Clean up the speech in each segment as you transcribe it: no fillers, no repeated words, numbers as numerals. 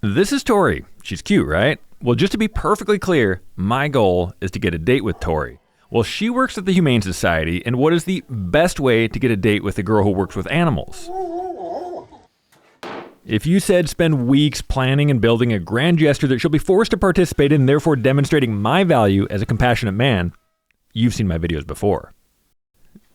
This is Tori. She's cute, right? Well, just to be perfectly clear, my goal is to get a date with Tori. Well, she works at the Humane Society, and what is the best way to get a date with a girl who works with animals? If you said spend weeks planning and building a grand gesture that she'll be forced to participate in, therefore demonstrating my value as a compassionate man, you've seen my videos before.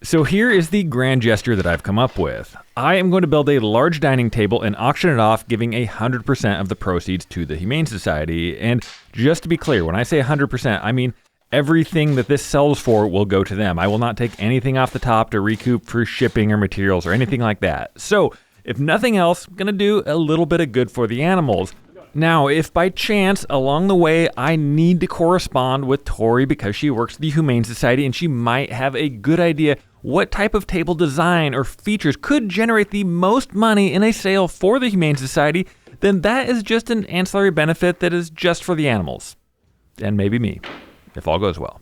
So here is the grand gesture that I've come up with. I am going to build a large dining table and auction it off, giving 100% of the proceeds to the Humane Society. And just to be clear, when I say 100%, I mean everything that this sells for will go to them. I will not take anything off the top to recoup for shipping or materials or anything like that. So if nothing else, I'm gonna do a little bit of good for the animals. Now, if by chance along the way I need to correspond with Tori because she works at the Humane Society and she might have a good idea what type of table design or features could generate the most money in a sale for the Humane Society, then that is just an ancillary benefit that is just for the animals. And maybe me, if all goes well.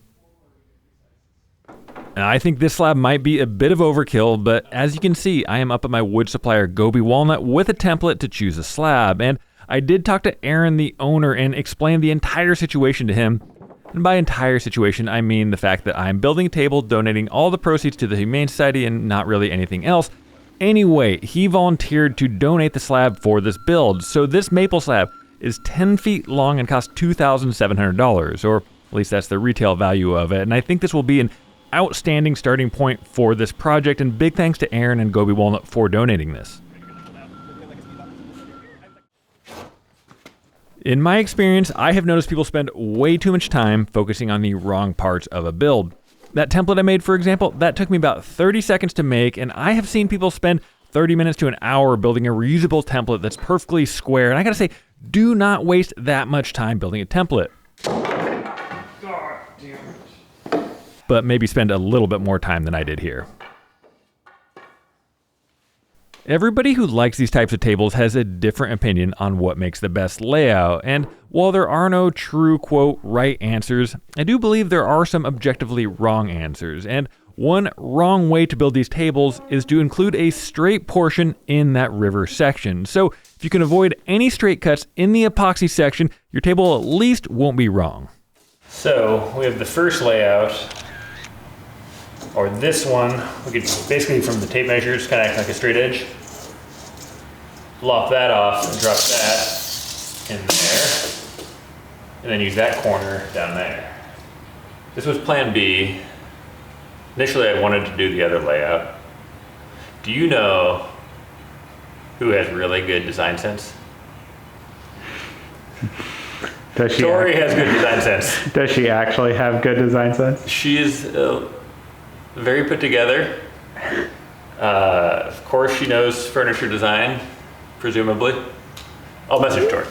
Now, I think this slab might be a bit of overkill, but as you can see, I am up at my wood supplier Gobi Walnut with a template to choose a slab, and I did talk to Aaron, the owner, and explain the entire situation to him. And by entire situation, I mean the fact that I'm building a table, donating all the proceeds to the Humane Society and not really anything else. Anyway, he volunteered to donate the slab for this build. So this maple slab is 10 feet long and costs $2,700, or at least that's the retail value of it. And I think this will be an outstanding starting point for this project, and big thanks to Aaron and Gobi Walnut for donating this. In my experience, I have noticed people spend way too much time focusing on the wrong parts of a build. That template I made, for example, that took me about 30 seconds to make, and I have seen people spend 30 minutes to an hour building a reusable template that's perfectly square, and I gotta say, do not waste that much time building a template. God damn it. But maybe spend a little bit more time than I did here. Everybody who likes these types of tables has a different opinion on what makes the best layout, and while there are no true, quote, right answers, I do believe there are some objectively wrong answers, and one wrong way to build these tables is to include a straight portion in that river section. So if you can avoid any straight cuts in the epoxy section, your table at least won't be wrong. So we have the first layout, or this one, we could basically from the tape measures kind of act like a straight edge. Lop that off and drop that in there. And then use that corner down there. This was plan B. Initially I wanted to do the other layout. Do you know who has really good design sense? Tori has good design sense. Does she actually have good design sense? She is very put together. Of course she knows furniture design, presumably. I'll message Tori.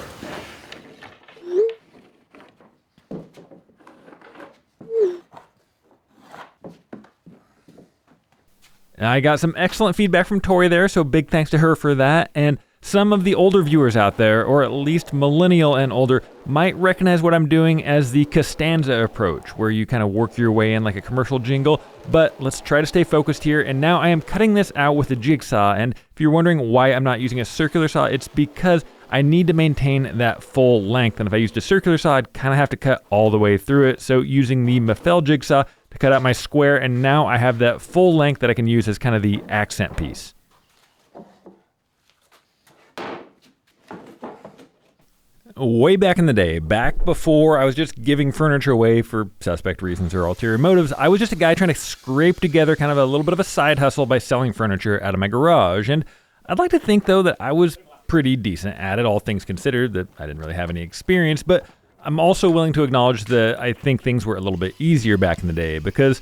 I got some excellent feedback from Tori there, so big thanks to her for that. And some of the older viewers out there, or at least millennial and older, might recognize what I'm doing as the Costanza approach, where you kind of work your way in like a commercial jingle. But let's try to stay focused here. And now I am cutting this out with a jigsaw. And if you're wondering why I'm not using a circular saw, it's because I need to maintain that full length. And if I used a circular saw, I'd kind of have to cut all the way through it. So using the Mafel jigsaw to cut out my square, and now I have that full length that I can use as kind of the accent piece. Way back in the day, back before I was just giving furniture away for suspect reasons or ulterior motives, I was just a guy trying to scrape together kind of a little bit of a side hustle by selling furniture out of my garage. And I'd like to think, though, that I was pretty decent at it, all things considered, that I didn't really have any experience. But I'm also willing to acknowledge that I think things were a little bit easier back in the day because,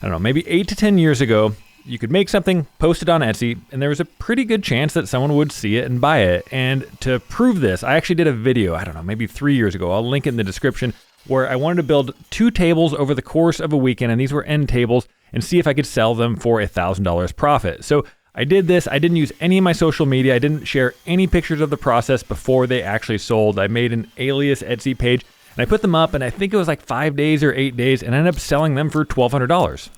I don't know, maybe 8 to 10 years ago, you could make something, post it on Etsy, and there was a pretty good chance that someone would see it and buy it. And to prove this, I actually did a video, I don't know, maybe 3 years ago, I'll link it in the description, where I wanted to build 2 tables over the course of a weekend, and these were end tables, and see if I could sell them for $1,000 profit. So I did this, I didn't use any of my social media, I didn't share any pictures of the process before they actually sold. I made an alias Etsy page, and I put them up, and I think it was like 5 days or 8 days, and I ended up selling them for $1,200.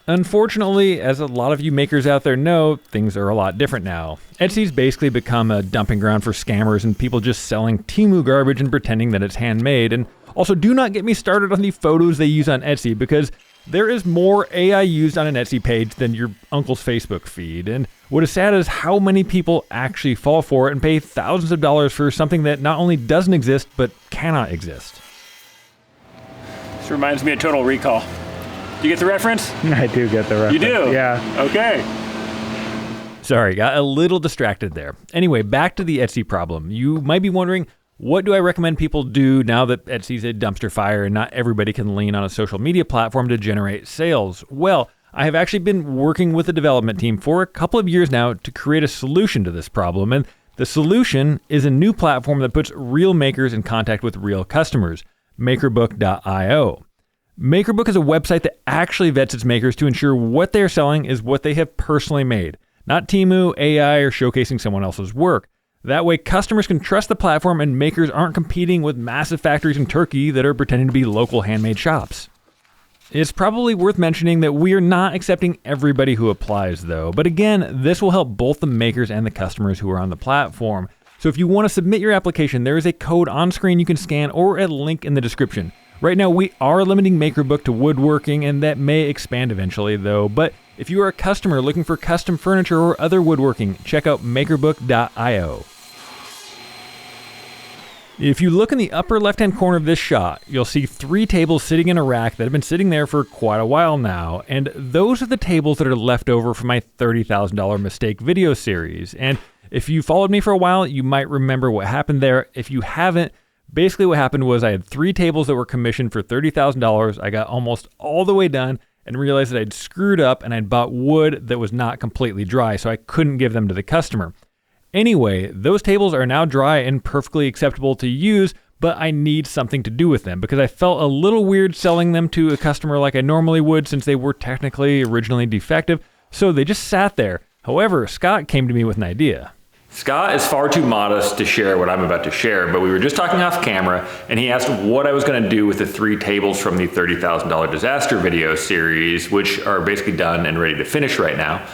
Unfortunately, as a lot of you makers out there know, things are a lot different now. Etsy's basically become a dumping ground for scammers and people just selling Temu garbage and pretending that it's handmade. And also, do not get me started on the photos they use on Etsy, because there is more AI used on an Etsy page than your uncle's Facebook feed. And what is sad is how many people actually fall for it and pay thousands of dollars for something that not only doesn't exist, but cannot exist. This reminds me of Total Recall. Do you get the reference? I do get the reference. You do? Yeah. Okay. Sorry, got a little distracted there. Anyway, back to the Etsy problem. You might be wondering, what do I recommend people do now that Etsy's a dumpster fire and not everybody can lean on a social media platform to generate sales? Well, I have actually been working with the development team for a couple of years now to create a solution to this problem. And the solution is a new platform that puts real makers in contact with real customers, MakerBook.io. MakerBook is a website that actually vets its makers to ensure what they're selling is what they have personally made, not Temu, AI, or showcasing someone else's work. That way, customers can trust the platform and makers aren't competing with massive factories in Turkey that are pretending to be local handmade shops. It's probably worth mentioning that we are not accepting everybody who applies, though. But again, this will help both the makers and the customers who are on the platform. So if you want to submit your application, there is a code on screen you can scan or a link in the description. Right now, we are limiting MakerBook to woodworking, and that may expand eventually, though. But if you are a customer looking for custom furniture or other woodworking, check out MakerBook.io. If you look in the upper left-hand corner of this shot, you'll see 3 tables sitting in a rack that have been sitting there for quite a while now, and those are the tables that are left over from my $30,000 mistake video series. And if you followed me for a while, you might remember what happened there. If you haven't, basically what happened was I had 3 tables that were commissioned for $30,000. I got almost all the way done and realized that I'd screwed up and I'd bought wood that was not completely dry, so I couldn't give them to the customer. Anyway, those tables are now dry and perfectly acceptable to use, but I need something to do with them because I felt a little weird selling them to a customer like I normally would since they were technically originally defective, so they just sat there. However, Scott came to me with an idea. Scott is far too modest to share what I'm about to share, but we were just talking off camera and he asked what I was going to do with the 3 tables from the $30,000 disaster video series, which are basically done and ready to finish right now.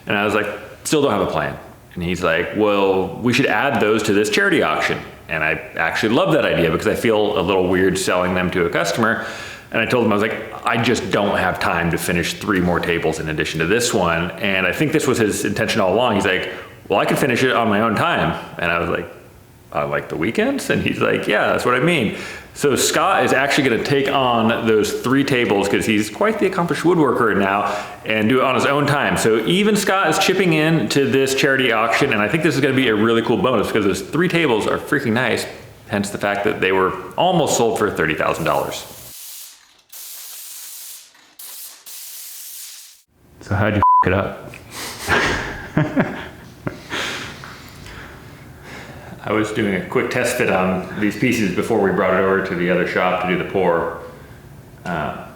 And I was like, still don't have a plan. And he's like, well, we should add those to this charity auction. And I actually love that idea because I feel a little weird selling them to a customer. And I told him, I was like, I just don't have time to finish 3 more tables in addition to this one. And I think this was his intention all along. He's like, well, I can finish it on my own time. And I was like the weekends? And he's like, yeah, that's what I mean. So Scott is actually gonna take on those 3 tables because he's quite the accomplished woodworker now and do it on his own time. So even Scott is chipping in to this charity auction. And I think this is gonna be a really cool bonus because those 3 tables are freaking nice. Hence the fact that they were almost sold for $30,000. So how'd you it up? I was doing a quick test fit on these pieces before we brought it over to the other shop to do the pour, and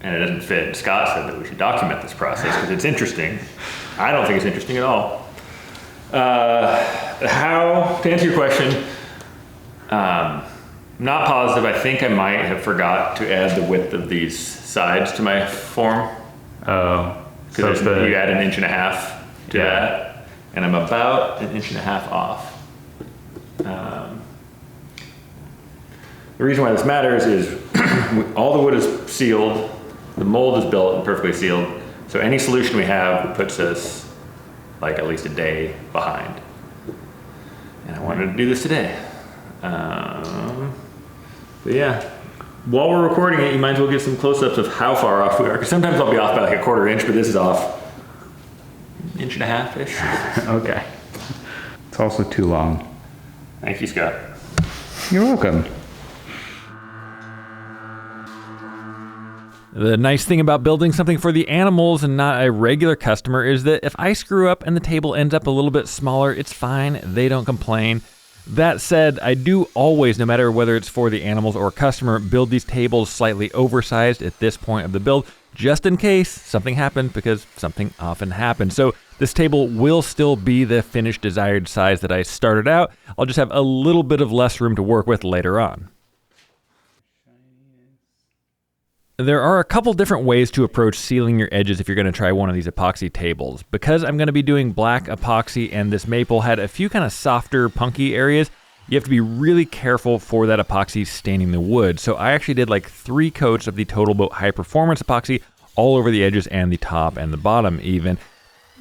it doesn't fit. Scott said that we should document this process because it's interesting. I don't think it's interesting at all. To answer your question, not positive. I think I might have forgot to add the width of these sides to my form. Oh. Because you add 1.5 inches to that, and I'm about 1.5 inches off. The reason why this matters is all the wood is sealed, the mold is built and perfectly sealed, so any solution we have puts us like at least a day behind. And I wanted to do this today. But yeah, while we're recording it, you might as well get some close-ups of how far off we are, because sometimes I'll be off by like 1/4 inch, but this is off 1.5 inches-ish. Okay. It's also too long. Thank you, Scott. You're welcome. The nice thing about building something for the animals and not a regular customer is that if I screw up and the table ends up a little bit smaller, it's fine. They don't complain. That said, I do always, no matter whether it's for the animals or customer, build these tables slightly oversized at this point of the build, just in case something happens, because something often happens. So this table will still be the finished desired size that I started out. I'll just have a little bit of less room to work with later on. There are a couple different ways to approach sealing your edges if you're going to try one of these epoxy tables. Because I'm going to be doing black epoxy and this maple had a few kind of softer, punky areas, you have to be really careful for that epoxy staining the wood. So I actually did like 3 coats of the Total Boat High Performance epoxy all over the edges and the top and the bottom even.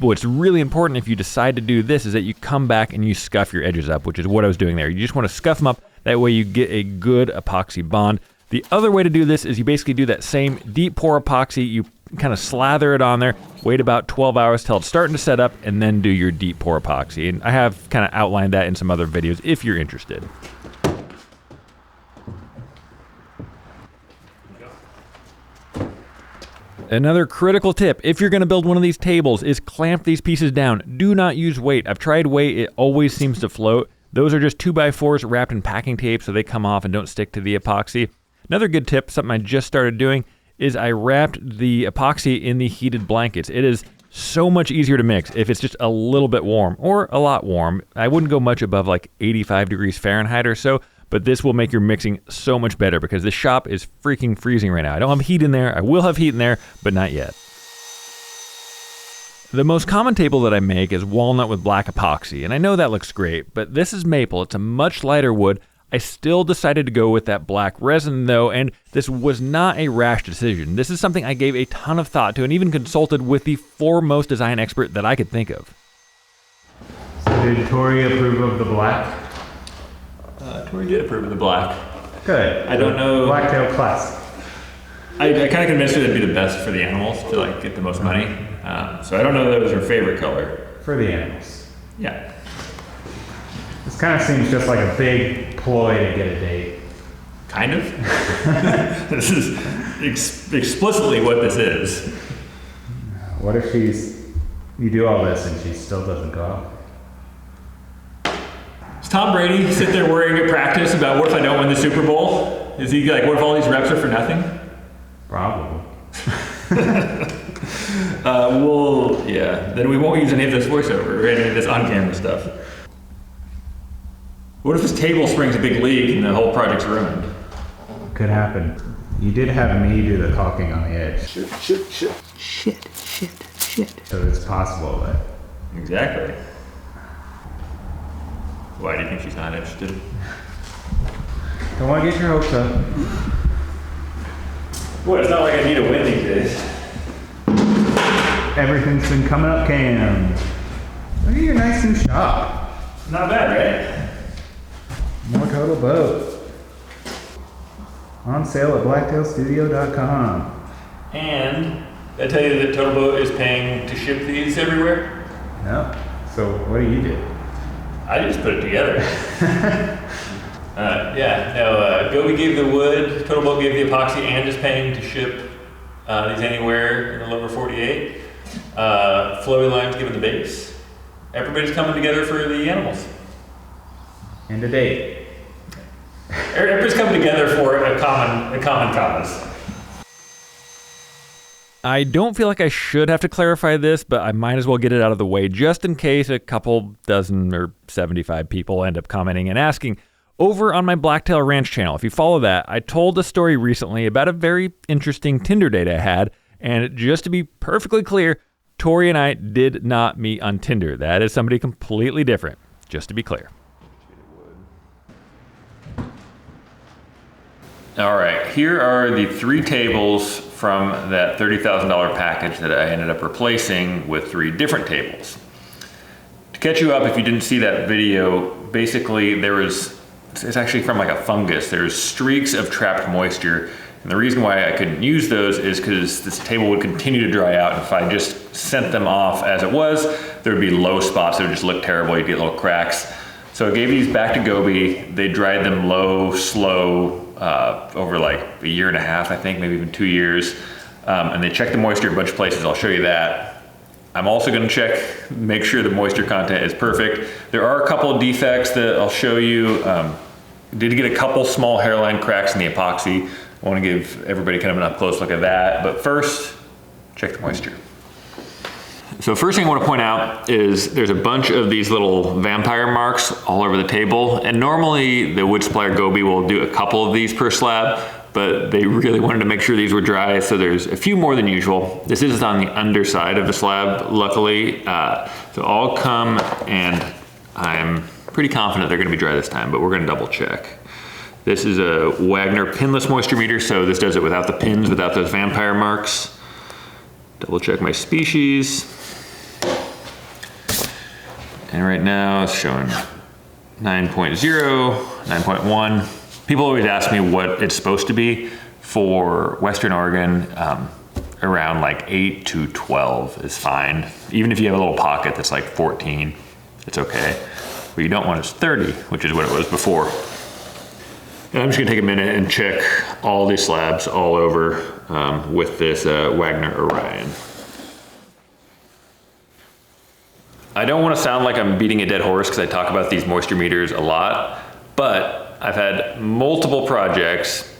What's really important if you decide to do this is that you come back and you scuff your edges up, which is what I was doing there. You just want to scuff them up, that way you get a good epoxy bond. The other way to do this is you basically do that same deep pour epoxy, you kind of slather it on there, wait about 12 hours till it's starting to set up, and then do your deep pour epoxy. And I have kind of outlined that in some other videos if you're interested. Another critical tip, if you're gonna build one of these tables, is clamp these pieces down. Do not use weight. I've tried weight, it always seems to float. Those are just 2x4s wrapped in packing tape so they come off and don't stick to the epoxy. Another good tip, something I just started doing, is I wrapped the epoxy in the heated blankets. It is so much easier to mix if it's just a little bit warm or a lot warm. I wouldn't go much above like 85 degrees Fahrenheit or so, but this will make your mixing so much better because this shop is freaking freezing right now. I don't have heat in there. I will have heat in there, but not yet. The most common table that I make is walnut with black epoxy, and I know that looks great, but this is maple. It's a much lighter wood. I still decided to go with that black resin though, and this was not a rash decision. This is something I gave a ton of thought to and even consulted with the foremost design expert that I could think of. So did Tori approve of the black? Tori did approve of the black. Good. I don't know. Blacktail classic. I kind of convinced her that'd be the best for the animals to like get the most money. So I don't know that was her favorite color. For the animals. Yeah. This kind of seems just like a big ploy to get a date. Kind of. This is explicitly what this is. What if you do all this and she still doesn't go out? Does Tom Brady sit there worrying at practice about what if I don't win the Super Bowl? Is he like, what if all these reps are for nothing? Probably. Then we won't use any of this voiceover or any of this on-camera stuff. What if this table springs a big leak and the whole project's ruined? Could happen. You did have me do the caulking on the edge. Shit. So it's possible that. Exactly. Why do you think she's not interested? Don't want to get your hopes up. Boy, it's not like I need a win these days. Everything's been coming up, Cam. Look at your nice new shop. Not bad, right? More Total Boat. On sale at blacktailstudio.com. And I tell you that Total Boat is paying to ship these everywhere. No. So what do you do? I just put it together. Gobi gave the wood, Total Boat gave the epoxy, and is paying to ship these anywhere in the lower 48. Flowy Lime's giving the base. Everybody's coming together for the animals. And a date. Everybody's coming together for a common cause. I don't feel like I should have to clarify this, but I might as well get it out of the way just in case a couple dozen or 75 people end up commenting and asking. Over on my Blacktail Ranch channel, if you follow that, I told a story recently about a very interesting Tinder date I had, and just to be perfectly clear, Tori and I did not meet on Tinder. That is somebody completely different, just to be clear. All right, here are the 3 tables from that $30,000 package that I ended up replacing with 3 different tables. To catch you up, if you didn't see that video, basically it's actually from like a fungus. There's streaks of trapped moisture. And the reason why I couldn't use those is because this table would continue to dry out. And if I just sent them off as it was, there would be low spots that would just look terrible. You'd get little cracks. So I gave these back to Gobi. They dried them low, slow, over like a year and a half, I think, maybe even 2 years. And they checked the moisture a bunch of places. I'll show you that. I'm also going to make sure the moisture content is perfect. There are a couple of defects that I'll show you. Did get a couple small hairline cracks in the epoxy. I want to give everybody kind of an up close look at that. But first, check the moisture. So first thing I want to point out is there's a bunch of these little vampire marks all over the table. And normally the wood supplier Gobi will do a couple of these per slab. but they really wanted to make sure these were dry, so there's a few more than usual. This is on the underside of the slab, luckily. So I'll come, and I'm pretty confident they're gonna be dry this time, but we're gonna double check. This is a Wagner pinless moisture meter, so this does it without the pins, without those vampire marks. Double check my species. And right now it's showing 9.0, 9.1. People always ask me what it's supposed to be. For Western Oregon, around like 8 to 12 is fine. Even if you have a little pocket that's like 14, it's okay. What you don't want is 30, which is what it was before. And I'm just gonna take a minute and check all these slabs all over with this Wagner Orion. I don't wanna sound like I'm beating a dead horse because I talk about these moisture meters a lot, but I've had multiple projects,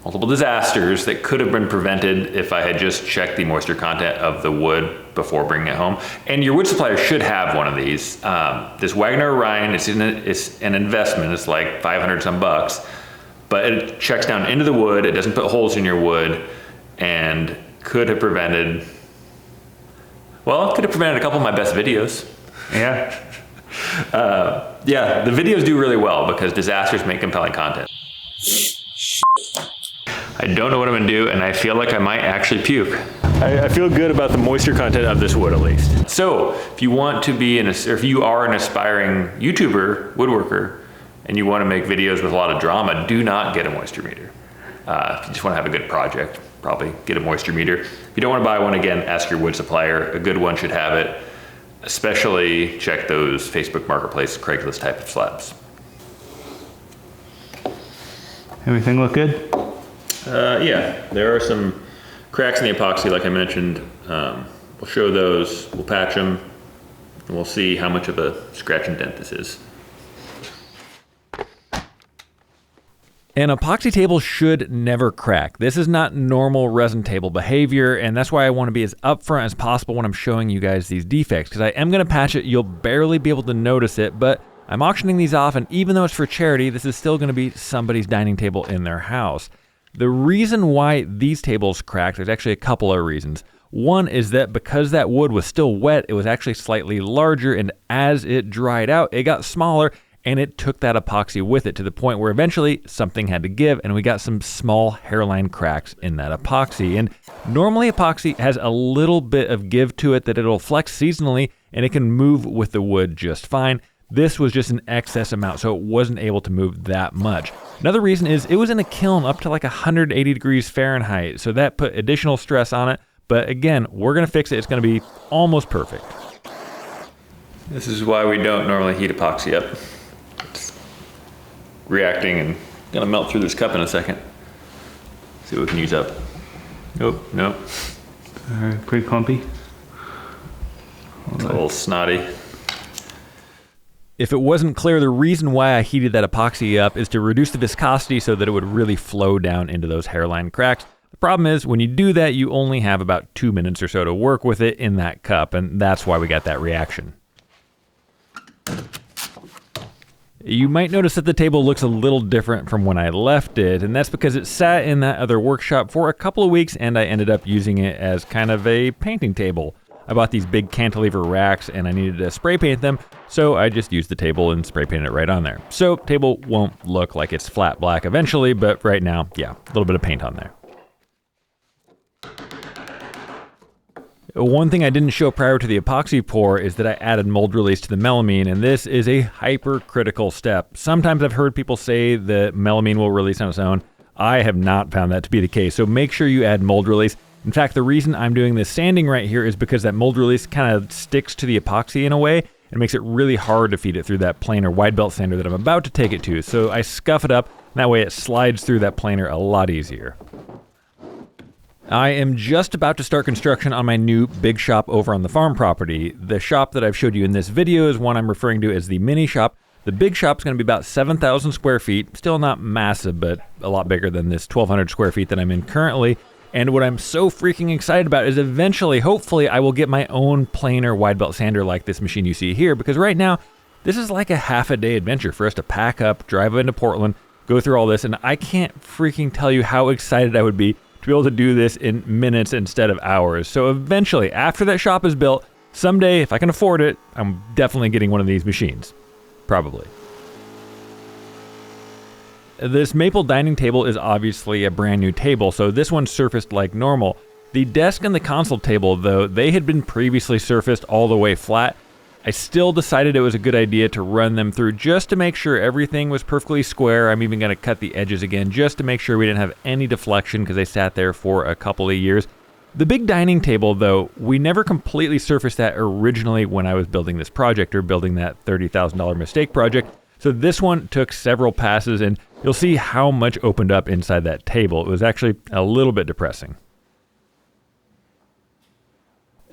multiple disasters that could have been prevented if I had just checked the moisture content of the wood before bringing it home. And your wood supplier should have one of these. This Wagner Orion, it's an investment, it's like 500 some bucks, but it checks down into the wood, it doesn't put holes in your wood, and could have prevented, well, it could have prevented a couple of my best videos. Yeah. Yeah, the videos do really well because disasters make compelling content. I don't know what I'm gonna do, and I feel like I might actually puke. I feel good about the moisture content of this wood at least. So if you want to be, or if you are an aspiring YouTuber, woodworker, and you wanna make videos with a lot of drama, do not get a moisture meter. If you just wanna have a good project, probably get a moisture meter. If you don't wanna buy one, again, ask your wood supplier. A good one should have it. Especially check those Facebook Marketplace, Craigslist type of slabs. Everything look good? Yeah, there are some cracks in the epoxy, like I mentioned. We'll show those, we'll patch them, and we'll see how much of a scratch and dent this is. An epoxy table should never crack. This is not normal resin table behavior, and that's why I want to be as upfront as possible when I'm showing you guys these defects, because I am going to patch it. You'll barely be able to notice it, but I'm auctioning these off, and even though it's for charity, this is still going to be somebody's dining table in their house. The reason why these tables cracked, there's actually a couple of reasons. One is that because that wood was still wet, it was actually slightly larger, and as it dried out, it got smaller, and it took that epoxy with it to the point where eventually something had to give, and we got some small hairline cracks in that epoxy. And normally epoxy has a little bit of give to it that it'll flex seasonally, and it can move with the wood just fine. This was just an excess amount, so it wasn't able to move that much. Another reason is it was in a kiln up to like 180 degrees Fahrenheit, so that put additional stress on it. But again, we're gonna fix it. It's gonna be almost perfect. This is why we don't normally heat epoxy up. It's reacting and gonna melt through this cup in a second. See what we can use up. Nope, nope. Pretty clumpy. It's a little snotty. If it wasn't clear, the reason why I heated that epoxy up is to reduce the viscosity so that it would really flow down into those hairline cracks. The problem is when you do that, you only have about 2 minutes or so to work with it in that cup, and that's why we got that reaction. You might notice that the table looks a little different from when I left it, and that's because it sat in that other workshop for a couple of weeks, and I ended up using it as kind of a painting table. I bought these big cantilever racks and I needed to spray paint them, so I just used the table and spray painted it right on there. So table won't look like it's flat black eventually, but right now, yeah, a little bit of paint on there. One thing I didn't show prior to the epoxy pour is that I added mold release to the melamine, and this is a hypercritical step. Sometimes I've heard people say the melamine will release on its own. I have not found that to be the case, so make sure you add mold release. In fact, the reason I'm doing this sanding right here is because that mold release kind of sticks to the epoxy in a way and makes it really hard to feed it through that planer wide belt sander that I'm about to take it to. So I scuff it up, and that way it slides through that planer a lot easier. I am just about to start construction on my new big shop over on the farm property. The shop that I've showed you in this video is one I'm referring to as the mini shop. The big shop's gonna be about 7,000 square feet, still not massive, but a lot bigger than this 1,200 square feet that I'm in currently. And what I'm so freaking excited about is eventually, hopefully, I will get my own planer wide belt sander like this machine you see here, because right now, this is like a half a day adventure for us to pack up, drive into Portland, go through all this, and I can't freaking tell you how excited I would be to be able to do this in minutes instead of hours. So eventually, after that shop is built, someday, if I can afford it, I'm definitely getting one of these machines. Probably. This maple dining table is obviously a brand new table, so this one surfaced like normal. The desk and the console table, though, they had been previously surfaced all the way flat. I still decided it was a good idea to run them through just to make sure everything was perfectly square. I'm even going to cut the edges again just to make sure we didn't have any deflection because they sat there for a couple of years. The big dining table, though, we never completely surfaced that originally when I was building this project or building that $30,000 mistake project. So this one took several passes, and you'll see how much opened up inside that table. It was actually a little bit depressing.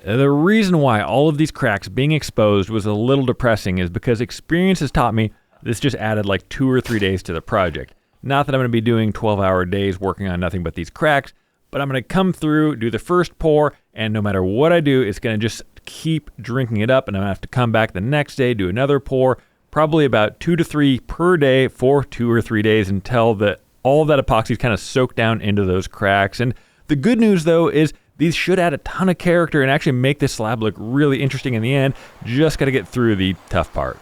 The reason why all of these cracks being exposed was a little depressing is because experience has taught me this just added like 2 or 3 days to the project. Not that I'm going to be doing 12-hour days working on nothing but these cracks, but I'm going to come through, do the first pour, and no matter what I do, it's going to just keep drinking it up, and I'm going to have to come back the next day, do another pour, probably about 2 to 3 per day for 2 or 3 days until all of that epoxy is kind of soaked down into those cracks. And the good news, though, is these should add a ton of character and actually make this slab look really interesting in the end. Just got to get through the tough part.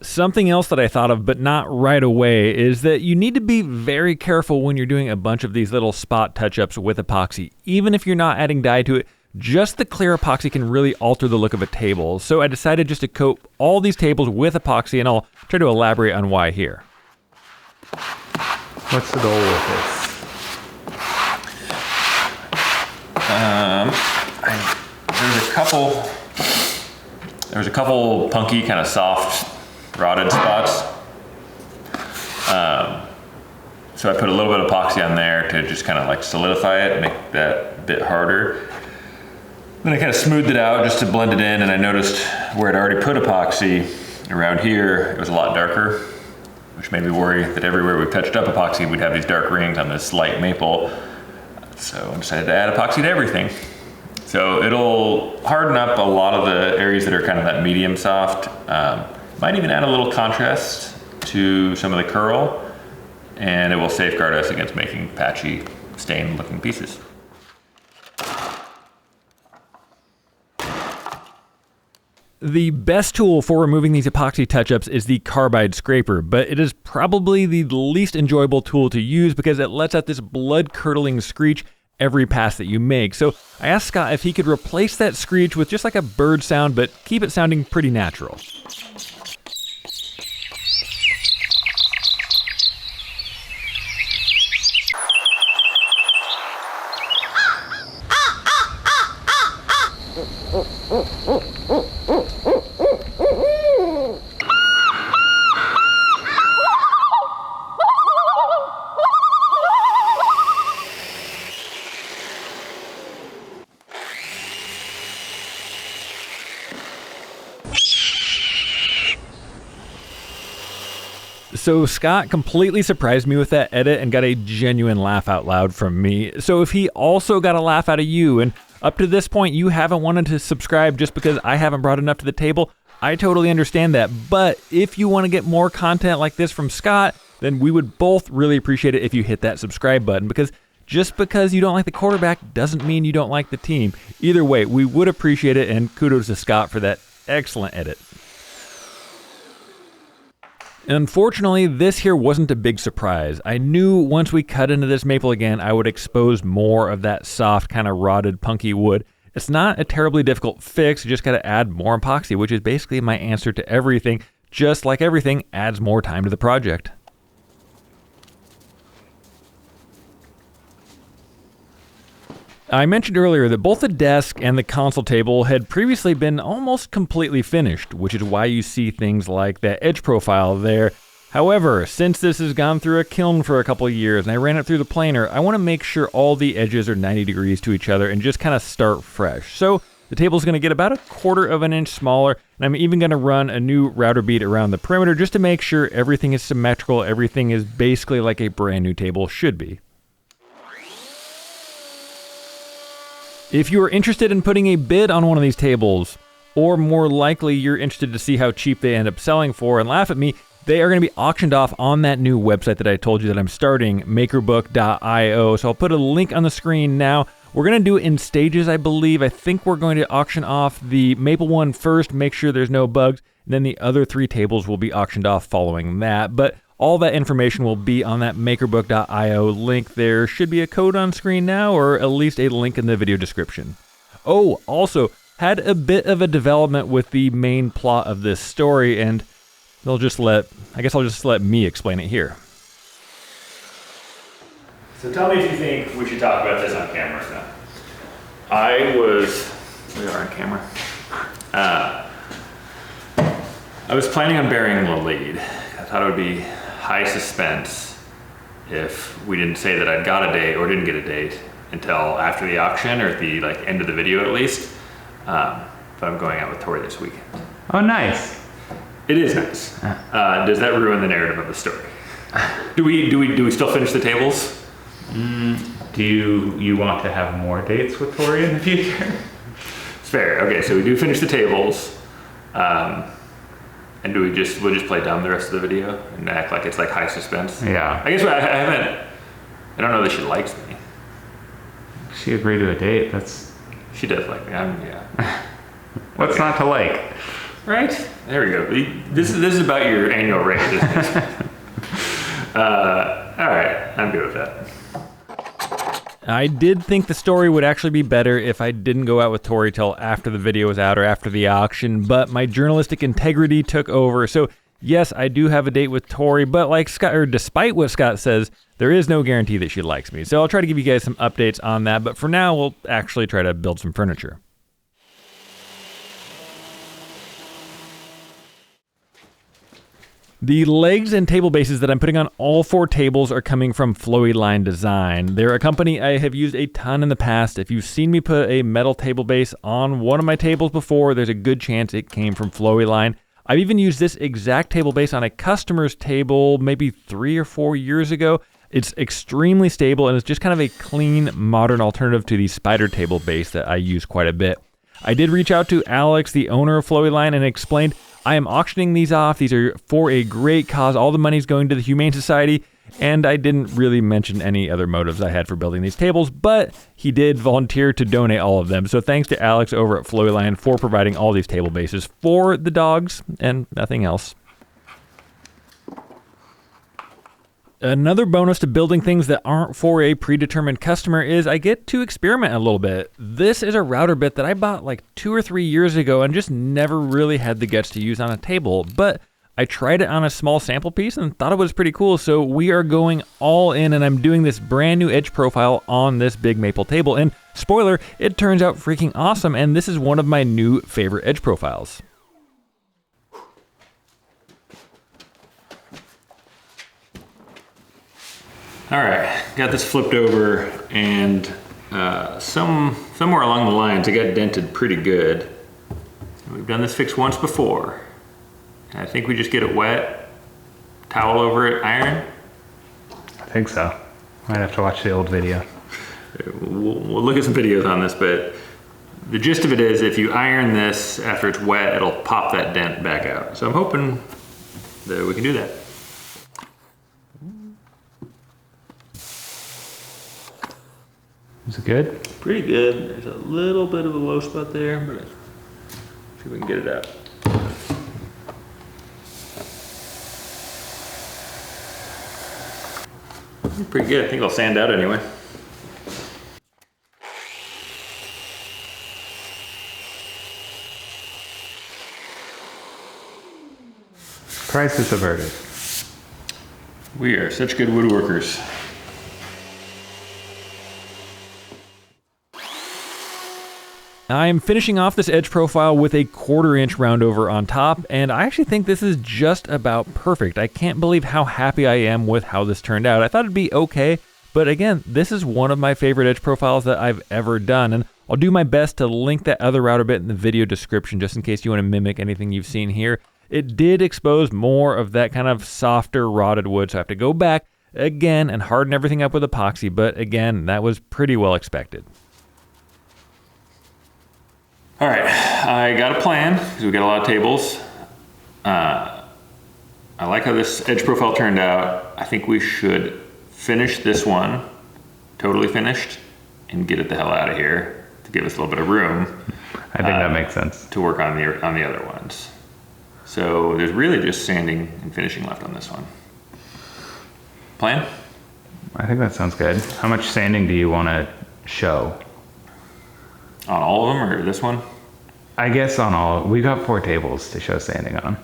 Something else that I thought of, but not right away, is that you need to be very careful when you're doing a bunch of these little spot touch-ups with epoxy. Even if you're not adding dye to it, just the clear epoxy can really alter the look of a table. So I decided just to coat all these tables with epoxy, and I'll try to elaborate on why here. What's the goal with this? There's a couple punky, kind of soft, rotted spots. So I put a little bit of epoxy on there to just kind of like solidify it, make that a bit harder. Then I kind of smoothed it out just to blend it in, and I noticed where I'd already put epoxy around here, it was a lot darker, which made me worry that everywhere we touched up epoxy, we'd have these dark rings on this light maple. So I decided to add epoxy to everything. So it'll harden up a lot of the areas that are kind of that medium soft. Might even add a little contrast to some of the curl, and it will safeguard us against making patchy, stained looking pieces. The best tool for removing these epoxy touch-ups is the carbide scraper, but it is probably the least enjoyable tool to use because it lets out this blood-curdling screech every pass that you make. So I asked Scott if he could replace that screech with just like a bird sound, but keep it sounding pretty natural. So Scott completely surprised me with that edit and got a genuine laugh out loud from me. So if he also got a laugh out of you, and up to this point you haven't wanted to subscribe just because I haven't brought enough to the table, I totally understand that. But if you want to get more content like this from Scott, then we would both really appreciate it if you hit that subscribe button, because just because you don't like the quarterback doesn't mean you don't like the team. Either way, we would appreciate it, and kudos to Scott for that excellent edit. Unfortunately, this here wasn't a big surprise. I knew once we cut into this maple again, I would expose more of that soft, kind of rotted, punky wood. It's not a terribly difficult fix, you just gotta add more epoxy, which is basically my answer to everything. Just like everything, adds more time to the project. I mentioned earlier that both the desk and the console table had previously been almost completely finished, which is why you see things like that edge profile there. However, since this has gone through a kiln for a couple of years and I ran it through the planer, I want to make sure all the edges are 90 degrees to each other and just kind of start fresh. So the table's going to get about 1/4 of an inch smaller, and I'm even going to run a new router bead around the perimeter just to make sure everything is symmetrical, everything is basically like a brand new table should be. If you are interested in putting a bid on one of these tables, or more likely you're interested to see how cheap they end up selling for and laugh at me, They are going to be auctioned off on that new website that I told you that I'm starting, MakerBook.io. So I'll put a link on the screen now. We're going to do it in stages, I believe. I think we're going to auction off the maple one first, make sure there's no bugs, and then the other 3 tables will be auctioned off following that. But all that information will be on that MakerBook.io link. There should be a code on screen now, or at least a link in the video description. Oh, also, had a bit of a development with the main plot of this story, and I guess I'll just let me explain it here. So tell me if you think we should talk about this on camera or not. We are on camera. I was planning on burying the lead. I thought it would be high suspense if we didn't say that I'd got a date or didn't get a date until after the auction, or at the end of the video at least. But I'm going out with Tori this weekend. Oh, nice. It is nice. Does that ruin the narrative of the story? Do we still finish the tables? Do you want to have more dates with Tori in the future? It's fair. Okay, so we do finish the tables. And we'll just play dumb the rest of the video and act like it's like high suspense? Yeah. I guess I don't know that she likes me. She agreed to a date. She does like me. Yeah. What's not to like? Right? There we go. This is about your annual rate, isn't it? All right, I'm good with that. I did think the story would actually be better if I didn't go out with Tori till after the video was out or after the auction, but my journalistic integrity took over. So yes, I do have a date with Tori, but despite what Scott says, there is no guarantee that she likes me. So I'll try to give you guys some updates on that, but for now, we'll actually try to build some furniture. The legs and table bases that I'm putting on all 4 tables are coming from Flowy Line Design. They're a company I have used a ton in the past. If you've seen me put a metal table base on one of my tables before, there's a good chance it came from Flowy Line. I've even used this exact table base on a customer's table maybe 3 or 4 years ago. It's extremely stable, and it's just kind of a clean, modern alternative to the spider table base that I use quite a bit. I did reach out to Alex, the owner of Flowy Line, and explained I am auctioning these off. These are for a great cause. All the money's going to the Humane Society, and I didn't really mention any other motives I had for building these tables, but he did volunteer to donate all of them. So thanks to Alex over at Flowy Line for providing all these table bases for the dogs and nothing else. Another bonus to building things that aren't for a predetermined customer is I get to experiment a little bit. This is a router bit that I bought like 2 or 3 years ago and just never really had the guts to use on a table, but I tried it on a small sample piece and thought it was pretty cool, so we are going all in, and I'm doing this brand new edge profile on this big maple table, and spoiler, it turns out freaking awesome, and this is one of my new favorite edge profiles. All right, got this flipped over, and somewhere along the lines it got dented pretty good. We've done this fix once before. I think we just get it wet, towel over it, iron. I think so. Might have to watch the old video. We'll look at some videos on this, but the gist of it is if you iron this after it's wet, it'll pop that dent back out. So I'm hoping that we can do that. Is it good? Pretty good. There's a little bit of a low spot there, but let's see if we can get it out. Pretty good. I think it'll sand out anyway. Crisis averted. We are such good woodworkers. I'm finishing off this edge profile with a 1/4 inch roundover on top, and I actually think this is just about perfect. I can't believe how happy I am with how this turned out. I thought it'd be okay, but again, this is one of my favorite edge profiles that I've ever done, and I'll do my best to link that other router bit in the video description just in case you want to mimic anything you've seen here. It did expose more of that kind of softer rotted wood, so I have to go back again and harden everything up with epoxy, but again, that was pretty well expected. All right, I got a plan because we got a lot of tables. I I like how this edge profile turned out. I think we should finish this one, totally finished, and get it the hell out of here to give us a little bit of room. I think that makes sense. To work on the other ones. So there's really just sanding and finishing left on this one. Plan? I think that sounds good. How much sanding do you want to show? On all of them or this one? I guess on all. We got 4 tables to show sanding on.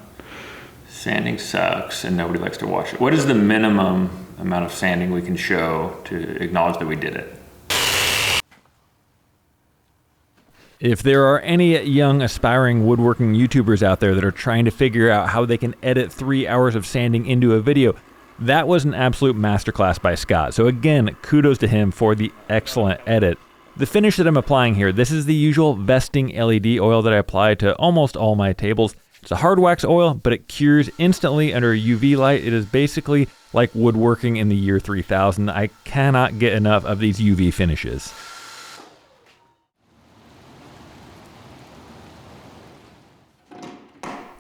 Sanding sucks and nobody likes to watch it. What is the minimum amount of sanding we can show to acknowledge that we did it? If there are any young aspiring woodworking YouTubers out there that are trying to figure out how they can edit 3 hours of sanding into a video, that was an absolute masterclass by Scott. So again, kudos to him for the excellent edit. The finish that I'm applying here, this is the usual vesting LED oil that I apply to almost all my tables. It's a hard wax oil, but it cures instantly under UV light. It is basically like woodworking in the year 3000. I cannot get enough of these UV finishes.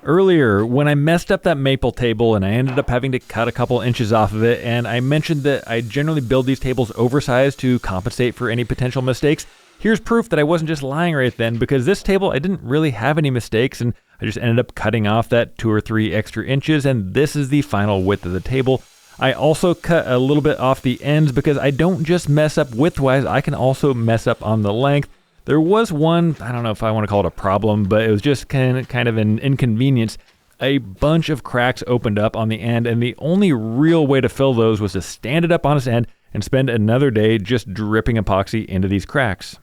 Earlier, when I messed up that maple table and I ended up having to cut a couple inches off of it, and I mentioned that I generally build these tables oversized to compensate for any potential mistakes, here's proof that I wasn't just lying right then, because this table, I didn't really have any mistakes, and I just ended up cutting off that 2 or 3 extra inches, and this is the final width of the table. I also cut a little bit off the ends because I don't just mess up widthwise, I can also mess up on the length. There was one, I don't know if I want to call it a problem, but it was just kind of an inconvenience. A bunch of cracks opened up on the end, and the only real way to fill those was to stand it up on its end and spend another day just dripping epoxy into these cracks.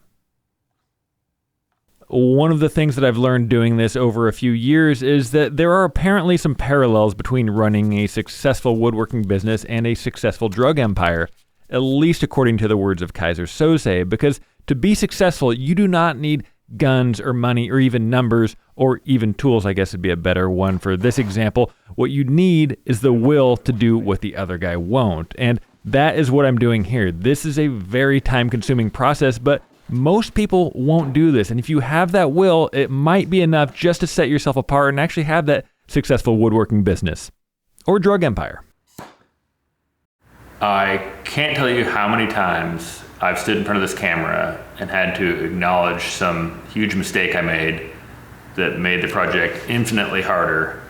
One of the things that I've learned doing this over a few years is that there are apparently some parallels between running a successful woodworking business and a successful drug empire, at least according to the words of Kaiser Sose, because to be successful, you do not need guns or money or even numbers or even tools, I guess would be a better one for this example. What you need is the will to do what the other guy won't. And that is what I'm doing here. This is a very time-consuming process, but most people won't do this. And if you have that will, it might be enough just to set yourself apart and actually have that successful woodworking business or drug empire. I can't tell you how many times I've stood in front of this camera and had to acknowledge some huge mistake I made that made the project infinitely harder.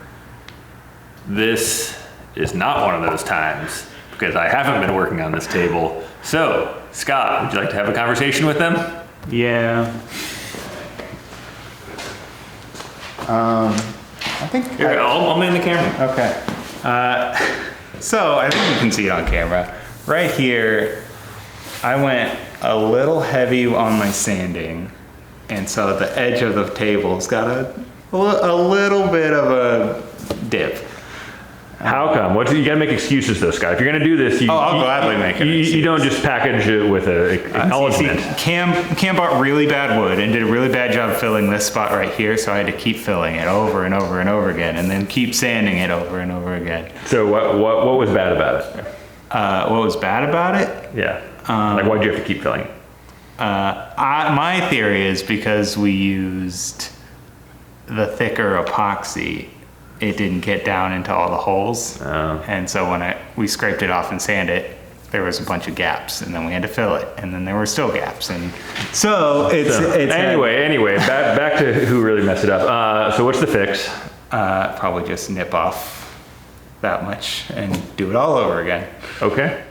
This is not one of those times because I haven't been working on this table. So, Scott, would you like to have a conversation with them? Yeah. I think... Here, I'll man the camera. Okay. So, I think you can see it on camera. Right here, I went a little heavy on my sanding, and so the edge of the table's got a little bit of a dip. How come? You gotta make excuses though, Scott. If you're gonna do this, I'll gladly make it. You don't just package it with an acknowledgement. Cam bought really bad wood and did a really bad job filling this spot right here, so I had to keep filling it over and over and over again, and then keep sanding it over and over again. So what was bad about it? What was bad about it? Yeah. Like why'd you have to keep filling it? My theory is because we used the thicker epoxy, it didn't get down into all the holes. And so when we scraped it off and sanded it, there was a bunch of gaps, and then we had to fill it, and then there were still gaps. And so anyway, back to who really messed it up. So what's the fix? Probably just nip off that much and do it all over again. Okay.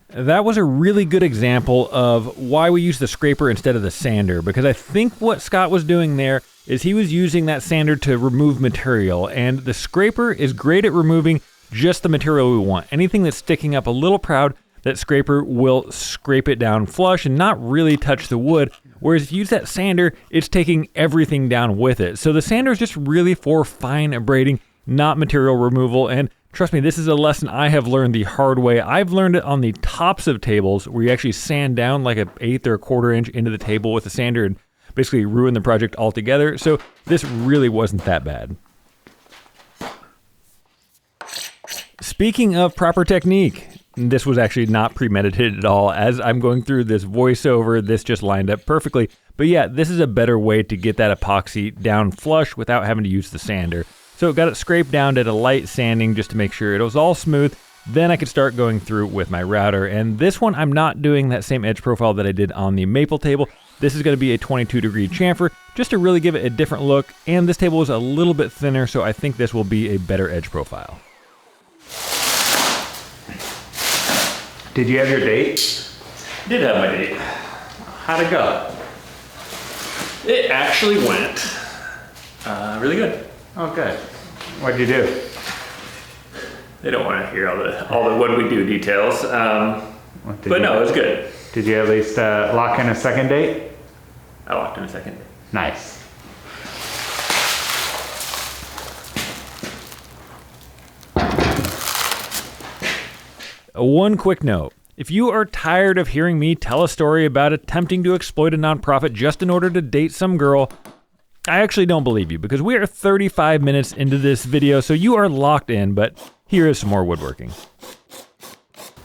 That was a really good example of why we use the scraper instead of the sander, because I think what Scott was doing there is he was using that sander to remove material, and the scraper is great at removing just the material we want. Anything that's sticking up a little proud, that scraper will scrape it down flush and not really touch the wood, whereas if you use that sander, it's taking everything down with it. So the sander is just really for fine abrading, not material removal, and trust me, this is a lesson I have learned the hard way. I've learned it on the tops of tables where you actually sand down like 1/8 or 1/4 inch into the table with a sander and basically ruin the project altogether. So this really wasn't that bad. Speaking of proper technique, this was actually not premeditated at all. As I'm going through this voiceover, this just lined up perfectly. But yeah, this is a better way to get that epoxy down flush without having to use the sander. So got it scraped down, did a light sanding just to make sure it was all smooth. Then I could start going through with my router. And this one, I'm not doing that same edge profile that I did on the maple table. This is going to be a 22-degree chamfer just to really give it a different look. And this table is a little bit thinner, so I think this will be a better edge profile. Did you have your date? Did have my date. How'd it go? It actually went really good. Oh, good. What'd you do? They don't want to hear all the what we do details. But no, it was good. Did you at least lock in a second date? I locked in a second date. Nice. One quick note. If you are tired of hearing me tell a story about attempting to exploit a nonprofit just in order to date some girl, I actually don't believe you, because we are 35 minutes into this video, so you are locked in, but here is some more woodworking.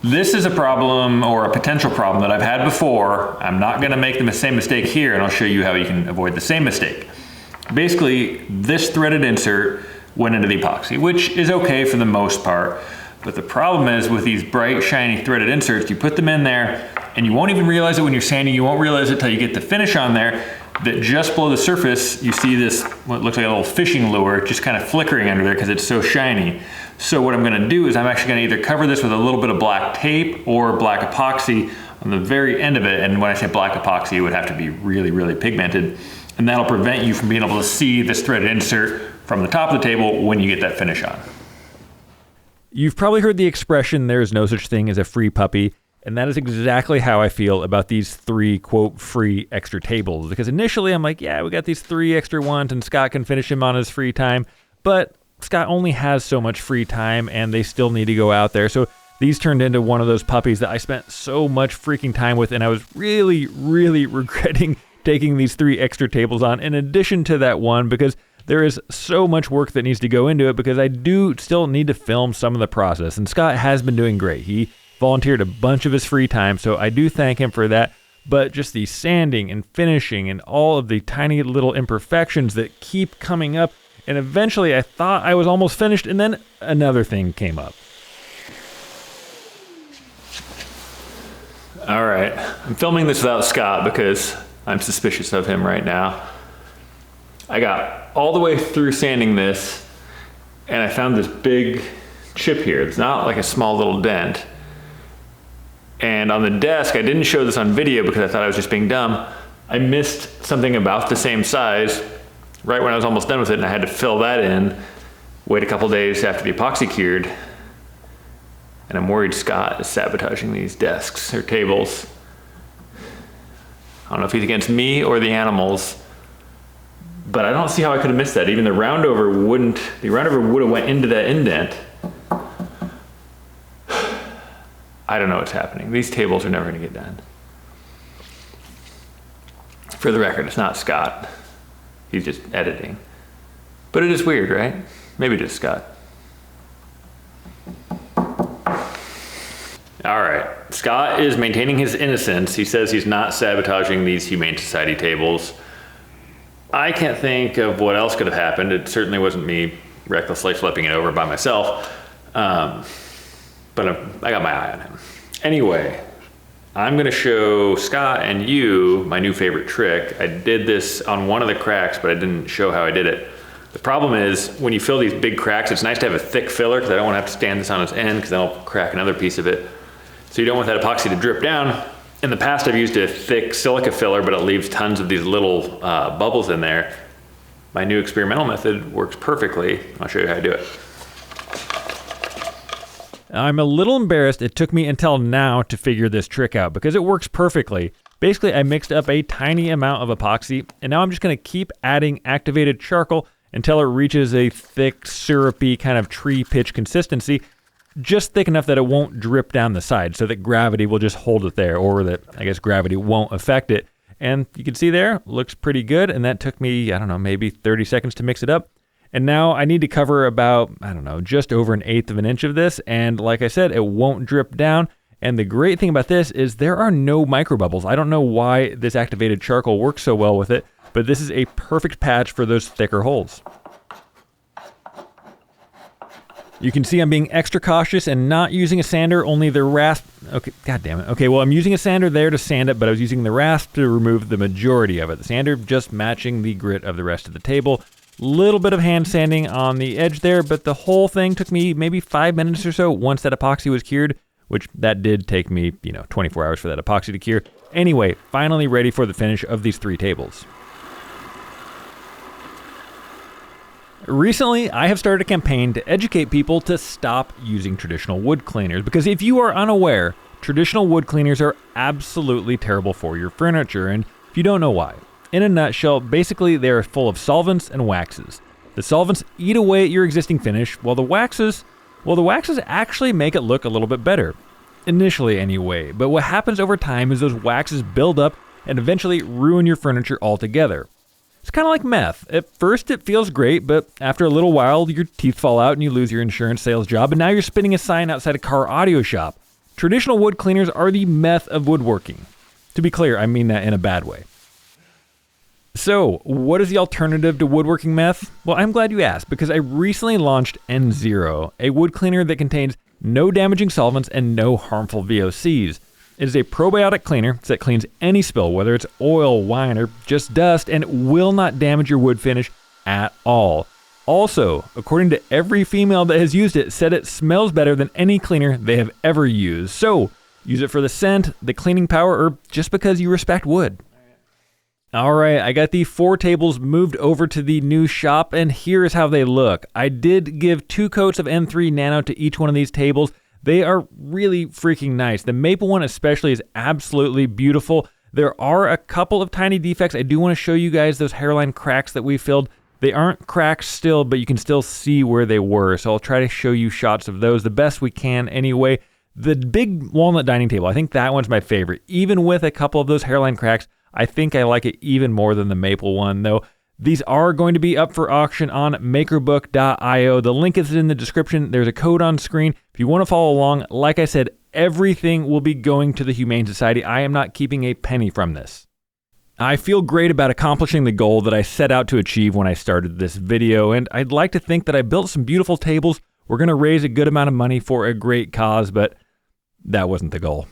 This is a problem, or a potential problem, that I've had before. I'm not going to make the same mistake here, and I'll show you how you can avoid the same mistake. Basically, this threaded insert went into the epoxy, which is okay for the most part. But the problem is with these bright, shiny threaded inserts, you put them in there and you won't even realize it when you're sanding. You won't realize it till you get the finish on there, that just below the surface, you see this, what looks like a little fishing lure, just kind of flickering under there because it's so shiny. So what I'm gonna do is I'm actually gonna either cover this with a little bit of black tape or black epoxy on the very end of it. And when I say black epoxy, it would have to be really, really pigmented. And that'll prevent you from being able to see this threaded insert from the top of the table when you get that finish on. You've probably heard the expression, there's no such thing as a free puppy, and that is exactly how I feel about these 3, quote, free extra tables. Because initially I'm like, yeah, we got these 3 extra ones and Scott can finish him on his free time, but Scott only has so much free time and they still need to go out there. So these turned into one of those puppies that I spent so much freaking time with, and I was really, really regretting taking these 3 extra tables on in addition to that one, because there is so much work that needs to go into it, because I do still need to film some of the process. And Scott has been doing great. He volunteered a bunch of his free time, so I do thank him for that. But just the sanding and finishing and all of the tiny little imperfections that keep coming up. And eventually I thought I was almost finished, and then another thing came up. All right, I'm filming this without Scott because I'm suspicious of him right now. I got all the way through sanding this and I found this big chip here. It's not like a small little dent. And on the desk, I didn't show this on video because I thought I was just being dumb. I missed something about the same size right when I was almost done with it, and I had to fill that in, wait a couple days after the epoxy cured. And I'm worried Scott is sabotaging these desks or tables. I don't know if he's against me or the animals, but I don't see how I could have missed that. Even the roundover would have went into that indent. I don't know what's happening. These tables are never gonna get done. For the record, it's not Scott. He's just editing. But it is weird, right? Maybe just Scott. All right, Scott is maintaining his innocence. He says he's not sabotaging these Humane Society tables. I can't think of what else could have happened. It certainly wasn't me recklessly flipping it over by myself. But I got my eye on him. Anyway, I'm gonna show Scott and you my new favorite trick. I did this on one of the cracks, but I didn't show how I did it. The problem is when you fill these big cracks, it's nice to have a thick filler because I don't want to have to stand this on its end because then I'll crack another piece of it. So you don't want that epoxy to drip down. In the past, I've used a thick silica filler, but it leaves tons of these little bubbles in there. My new experimental method works perfectly. I'll show you how to do it. I'm a little embarrassed it took me until now to figure this trick out because it works perfectly. Basically, I mixed up a tiny amount of epoxy, and now I'm just gonna keep adding activated charcoal until it reaches a thick, syrupy kind of tree pitch consistency, just thick enough that it won't drip down the side so that gravity will just hold it there, or that I guess gravity won't affect it. And you can see there, looks pretty good, and that took me, I don't know, maybe 30 seconds to mix it up. And now I need to cover about, I don't know, just over 1/8 of an inch of this, and like I said, it won't drip down. And the great thing about this is there are no microbubbles. I don't know why this activated charcoal works so well with it, but this is a perfect patch for those thicker holes. You can see I'm being extra cautious and not using a sander, only the rasp. Okay, god damn it. Okay, well, I'm using a sander there to sand it, but I was using the rasp to remove the majority of it. The sander just matching the grit of the rest of the table. Little bit of hand sanding on the edge there, but the whole thing took me maybe 5 minutes or so once that epoxy was cured, which that did take me, 24 hours for that epoxy to cure. Anyway, finally ready for the finish of these 3 tables. Recently, I have started a campaign to educate people to stop using traditional wood cleaners, because if you are unaware, traditional wood cleaners are absolutely terrible for your furniture, and if you don't know why. In a nutshell, basically they are full of solvents and waxes. The solvents eat away at your existing finish, while the waxes actually make it look a little bit better. Initially anyway, but what happens over time is those waxes build up and eventually ruin your furniture altogether. It's kind of like meth. At first it feels great, but after a little while your teeth fall out and you lose your insurance sales job, and now you're spinning a sign outside a car audio shop. Traditional wood cleaners are the meth of woodworking. To be clear, I mean that in a bad way. So, what is the alternative to woodworking meth? Well, I'm glad you asked, because I recently launched N0, a wood cleaner that contains no damaging solvents and no harmful VOCs. It is a probiotic cleaner that cleans any spill, whether it's oil, wine, or just dust, and will not damage your wood finish at all. Also, according to every female that has used it, said it smells better than any cleaner they have ever used. So, use it for the scent, the cleaning power, or just because you respect wood. All right, I got the 4 tables moved over to the new shop, and here is how they look. I did give 2 coats of N3 Nano to each one of these tables. They are really freaking nice. The maple one especially is absolutely beautiful. There are a couple of tiny defects. I do want to show you guys those hairline cracks that we filled. They aren't cracks still, but you can still see where they were. So I'll try to show you shots of those the best we can anyway. The big walnut dining table, I think that one's my favorite. Even with a couple of those hairline cracks, I think I like it even more than the maple one, though. These are going to be up for auction on MakerBook.io. The link is in the description. There's a code on screen. If you want to follow along, like I said, everything will be going to the Humane Society. I am not keeping a penny from this. I feel great about accomplishing the goal that I set out to achieve when I started this video, and I'd like to think that I built some beautiful tables. We're going to raise a good amount of money for a great cause, but that wasn't the goal.